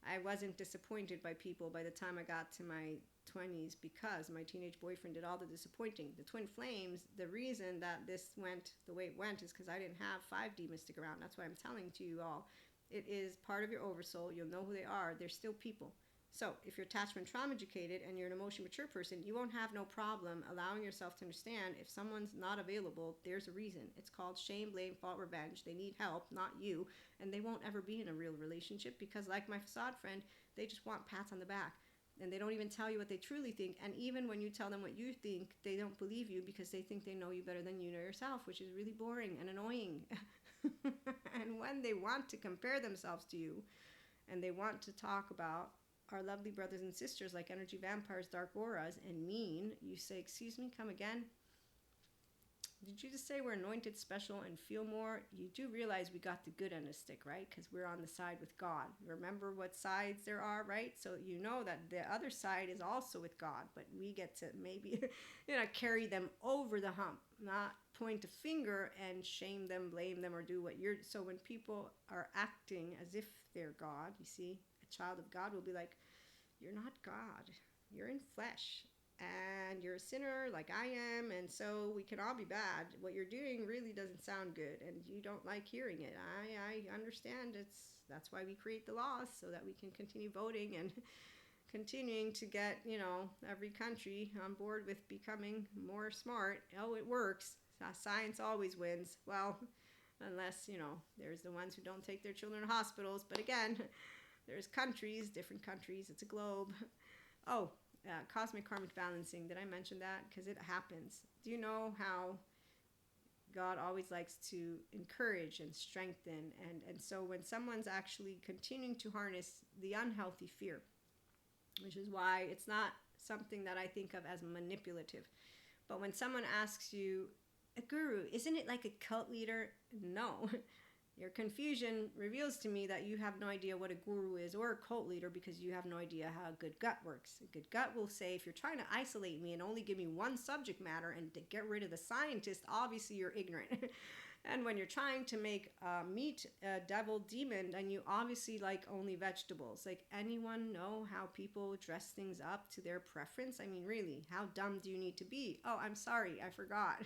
I wasn't disappointed by people by the time I got to my 20s because my teenage boyfriend did all the disappointing. The twin flames, the reason that this went the way it went is because I didn't have 5D mystic around. That's why I'm telling to you all. It is part of your oversoul. You'll know who they are. They're still people. So if you're attachment trauma educated and you're an emotionally mature person, you won't have no problem allowing yourself to understand if someone's not available, there's a reason. It's called shame, blame, fault, revenge. They need help, not you. And they won't ever be in a real relationship because, like my facade friend, they just want pats on the back. And they don't even tell you what they truly think. And even when you tell them what you think, they don't believe you because they think they know you better than you know yourself, which is really boring and annoying. And when they want to compare themselves to you and they want to talk about our lovely brothers and sisters like energy vampires, dark auras, and mean, you say, excuse me, come again? Did you just say we're anointed, special, and feel more? You do realize we got the good end of the stick, right? Because we're on the side with God. Remember what sides there are, right? So you know that the other side is also with God, but we get to maybe carry them over the hump, not point a finger and shame them, blame them, or do what you're. So when people are acting as if they're God, you see, a child of God will be like, you're not God. You're in flesh. And you're a sinner like I am, and so we can all be bad. What you're doing really doesn't sound good, and you don't like hearing it. I understand. That's why we create the laws, so that we can continue voting and continuing to get, every country on board with becoming more smart. Oh, it works. Science always wins. Well, unless, there's the ones who don't take their children to hospitals. But again, there's countries, different countries. It's a globe. Oh, cosmic karmic balancing. Did I mention that? Because it happens. Do you know how God always likes to encourage and strengthen? And so when someone's actually continuing to harness the unhealthy fear, which is why it's not something that I think of as manipulative. But when someone asks you, a guru, isn't it like a cult leader? No. Your confusion reveals to me that you have no idea what a guru is or a cult leader because you have no idea how a good gut works. A good gut will say, if you're trying to isolate me and only give me one subject matter and to get rid of the scientist, obviously you're ignorant. And when you're trying to make meat a devil demon, then you obviously like only vegetables. Like, anyone know how people dress things up to their preference? I mean, really, how dumb do you need to be? Oh, I'm sorry, I forgot.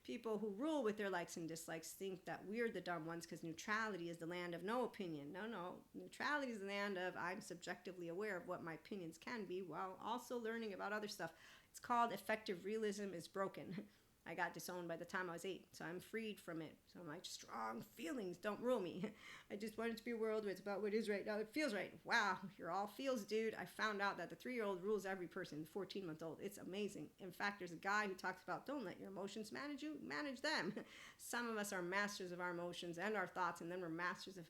People who rule with their likes and dislikes think that we're the dumb ones because neutrality is the land of no opinion. No. Neutrality is the land of I'm subjectively aware of what my opinions can be while also learning about other stuff. It's called effective realism is broken. I got disowned by the time I was 8, so I'm freed from it. So my strong feelings don't rule me. I just want it to be a world where it's about what is right now. It feels right. Wow, you're all feels, dude. I found out that the 3-year-old rules every person, the 14-month-old. It's amazing. In fact, there's a guy who talks about don't let your emotions manage you, manage them. Some of us are masters of our emotions and our thoughts, and then we're masters of,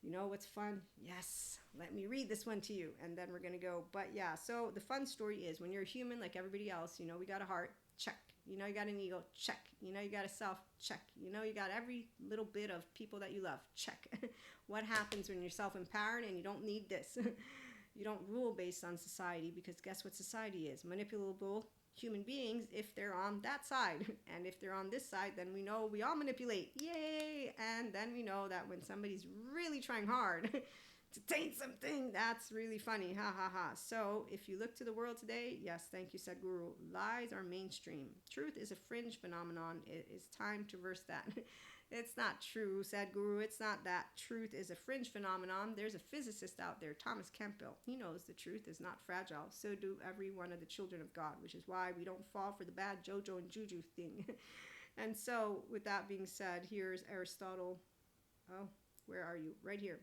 you know what's fun? Yes, let me read this one to you, and then we're going to go. But yeah, so the fun story is when you're human like everybody else, you know, we got a heart, check. You know you got an ego, check. You know you got a self, check. You know you got every little bit of people that you love, check. What happens when you're self-empowered and you don't need this? You don't rule based on society, because guess what society is? Manipulable human beings if they're on that side. And if they're on this side, then we know we all manipulate. Yay! And then we know that when somebody's really trying hard to taint something, that's really funny. Ha ha ha. So if you look to the world today, yes, thank you, Sadhguru, lies are mainstream. Truth is a fringe phenomenon. It is time to verse that. It's not true, Sadhguru. It's not that. Truth is a fringe phenomenon. There's a physicist out there, Thomas Campbell. He knows the truth is not fragile. So do every one of the children of God, which is why we don't fall for the bad Jojo and Juju thing. And so with that being said, here's Aristotle. Oh, where are you? Right here.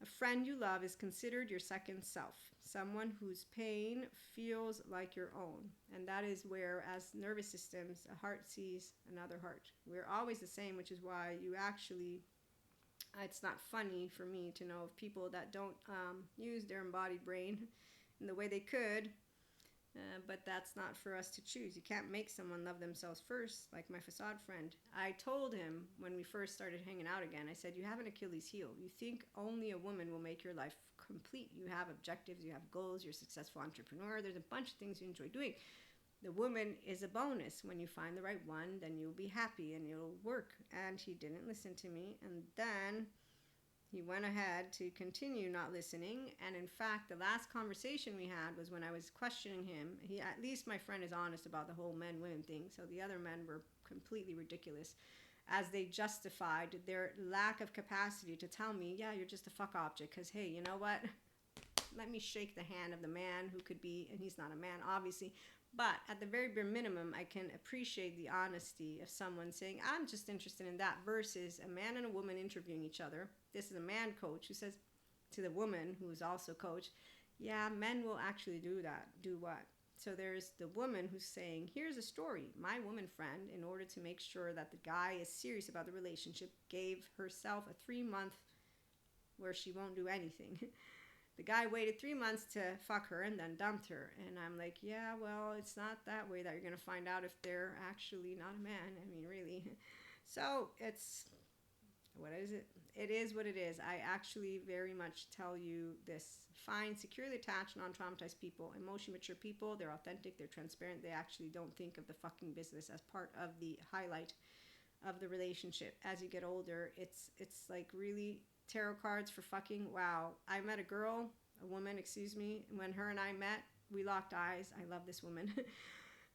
A friend you love is considered your second self, someone whose pain feels like your own. And that is where, as nervous systems, a heart sees another heart. We're always the same, which is why you actually, it's not funny for me to know of people that don't use their embodied brain in the way they could. But that's not for us to choose. You can't make someone love themselves first, like my facade friend. I told him when we first started hanging out again, I said, you have an Achilles heel. You think only a woman will make your life complete. You have objectives, you have goals, you're a successful entrepreneur. There's a bunch of things you enjoy doing. The woman is a bonus. When you find the right one, then you'll be happy and it'll work. And he didn't listen to me. And then he went ahead to continue not listening. And in fact, the last conversation we had was when I was questioning him. At least my friend is honest about the whole men-women thing. So the other men were completely ridiculous as they justified their lack of capacity to tell me, yeah, you're just a fuck object. Because, hey, you know what? Let me shake the hand of the man who could be, and he's not a man, obviously. But at the very bare minimum, I can appreciate the honesty of someone saying, I'm just interested in that, versus a man and a woman interviewing each other. This is a man coach who says to the woman, who is also coach, yeah, men will actually do that. Do what? So there's the woman who's saying, here's a story. My woman friend, in order to make sure that the guy is serious about the relationship, gave herself a 3-month where she won't do anything. The guy waited 3 months to fuck her and then dumped her. And I'm like, yeah, well, it's not that way that you're going to find out if they're actually not a man. I mean, really. So it's, what is it? It is what it is. I actually very much tell you this. Find securely attached, non-traumatized people, emotionally mature people. They're authentic. They're transparent. They actually don't think of the fucking business as part of the highlight of the relationship. As you get older, it's like really tarot cards for fucking. Wow. I met a woman, when her and I met, we locked eyes. I love this woman.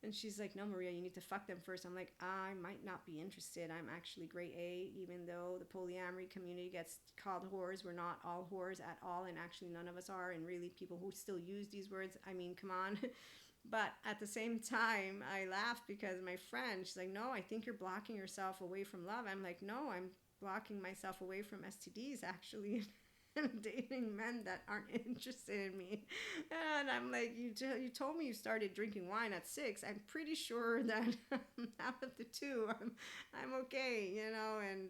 And she's like, no, Maria, you need to fuck them first. I'm like, I might not be interested. I'm actually grade A, even though the polyamory community gets called whores. We're not all whores at all, and actually none of us are. And really, people who still use these words, I mean, come on. But at the same time, I laugh because my friend, she's like, no, I think you're blocking yourself away from love. I'm like, no, I'm blocking myself away from STDs, actually. And dating men that aren't interested in me. And I'm like, you told me you started drinking wine at 6. I'm pretty sure that out of the 2, I'm okay, you know. And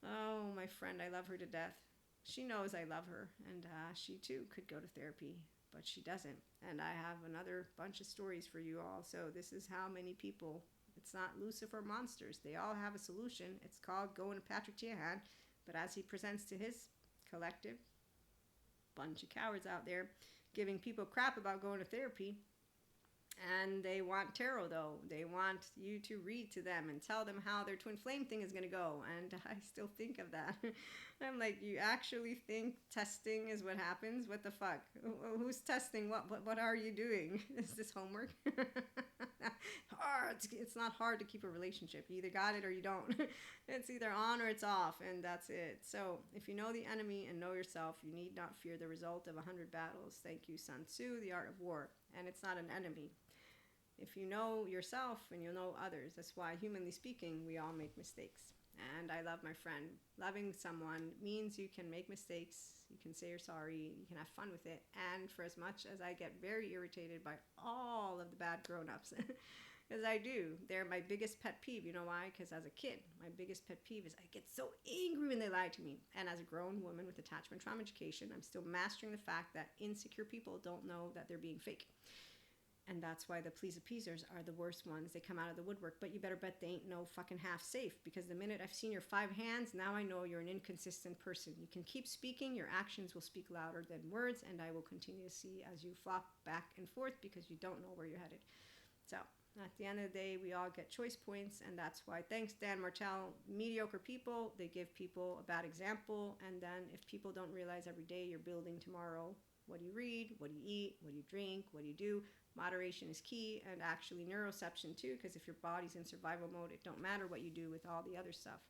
oh, my friend, I love her to death. She knows I love her, and she too could go to therapy. but she doesn't. And I have another bunch of stories for you all. So this is how many people, it's not Lucifer monsters. They all have a solution. It's called going to Patrick Tiahan. But as he presents to his collective, bunch of cowards out there giving people crap about going to therapy, and they want tarot though. They want you to read to them and tell them how their twin flame thing is going to go. And I still think of that. I'm like, you actually think testing is what happens? What the fuck? Who's testing what? What are you doing? Is this homework? Hard. It's not hard to keep a relationship. You either got it or you don't. It's either on or it's off, and that's it. So if you know the enemy and know yourself, you need not fear the result of 100 battles. Thank you, Sun Tzu, The Art of War. And it's not an enemy. If you know yourself and you know others, that's why, humanly speaking, we all make mistakes. And I love my friend. Loving someone means you can make mistakes, you can say you're sorry, you can have fun with it. And for as much as I get very irritated by all of the bad grown-ups, as I do, they're my biggest pet peeve. You know why? Because as a kid, my biggest pet peeve is I get so angry when they lie to me. And as a grown woman with attachment trauma education, I'm still mastering the fact that insecure people don't know that they're being fake. And that's why the please appeasers are the worst ones. They come out of the woodwork, but you better bet they ain't no fucking half safe, because the minute I've seen your 5 hands, now I know you're an inconsistent person. You can keep speaking, your actions will speak louder than words, and I will continue to see as you flop back and forth because you don't know where you're headed. So at the end of the day, we all get choice points, and that's why, thanks Dan Martell, mediocre people, they give people a bad example. And then if people don't realize every day you're building tomorrow, what do you read, what do you eat, what do you drink, what do you do? Moderation is key, and actually neuroception too, because if your body's in survival mode, it don't matter what you do with all the other stuff.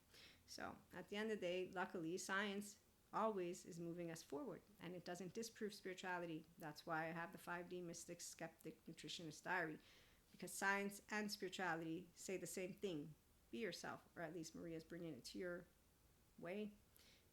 So at the end of the day, luckily, science always is moving us forward, and it doesn't disprove spirituality. That's why I have the 5D Mystic Skeptic Nutritionist Diary, because science and spirituality say the same thing. Be yourself, or at least Maria's bringing it to your way.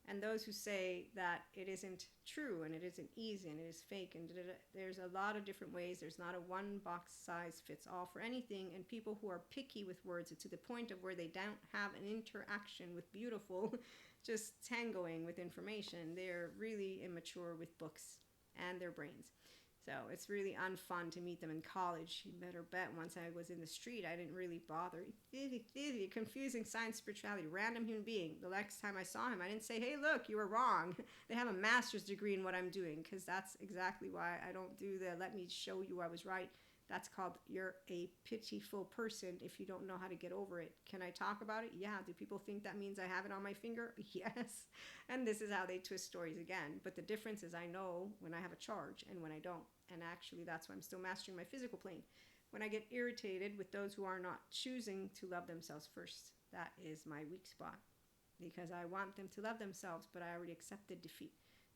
And those who say that it isn't true and it isn't easy and it is fake, and there's a lot of different ways. There's not a one box size fits all for anything. And people who are picky with words to the point of where they don't have an interaction with beautiful, just tangoing with information, they're really immature with books and their brains. So it's really unfun to meet them in college. You better bet once I was in the street, I didn't really bother. Confusing science, spirituality, random human being. The next time I saw him, I didn't say, hey, look, you were wrong. They have a master's degree in what I'm doing, because that's exactly why I don't do the let me show you I was right. That's called you're a pitiful person if you don't know how to get over it. Can I talk about it? Yeah. Do people think that means I have it on my finger? Yes. And this is how they twist stories again. But the difference is I know when I have a charge and when I don't. And actually, that's why I'm still mastering my physical plane. When I get irritated with those who are not choosing to love themselves first, that is my weak spot. Because I want them to love themselves, but I already accepted defeat.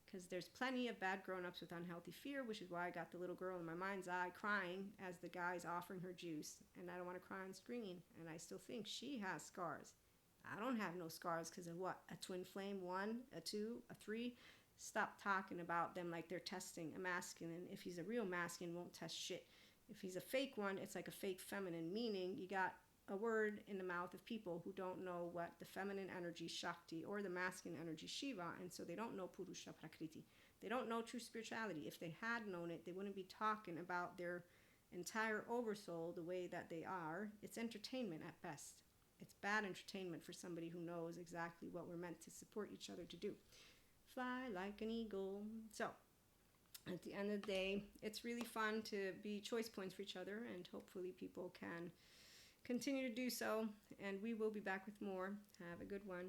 Because there's plenty of bad grown-ups with unhealthy fear, which is why I got the little girl in my mind's eye crying as the guy's offering her juice. And I don't want to cry on screen. And I still think she has scars. I don't have no scars because of what? A twin flame, 1, a 2, a 3? Stop talking about them like they're testing a masculine. If he's a real masculine, won't test shit. If he's a fake one, it's like a fake feminine, meaning you got a word in the mouth of people who don't know what the feminine energy Shakti or the masculine energy Shiva, and so they don't know Purusha Prakriti. They don't know true spirituality. If they had known it, they wouldn't be talking about their entire oversoul the way that they are. It's entertainment at best. It's bad entertainment for somebody who knows exactly what we're meant to support each other to do. Fly like an eagle. So at the end of the day, it's really fun to be choice points for each other, and hopefully people can continue to do so, and we will be back with more. Have a good one.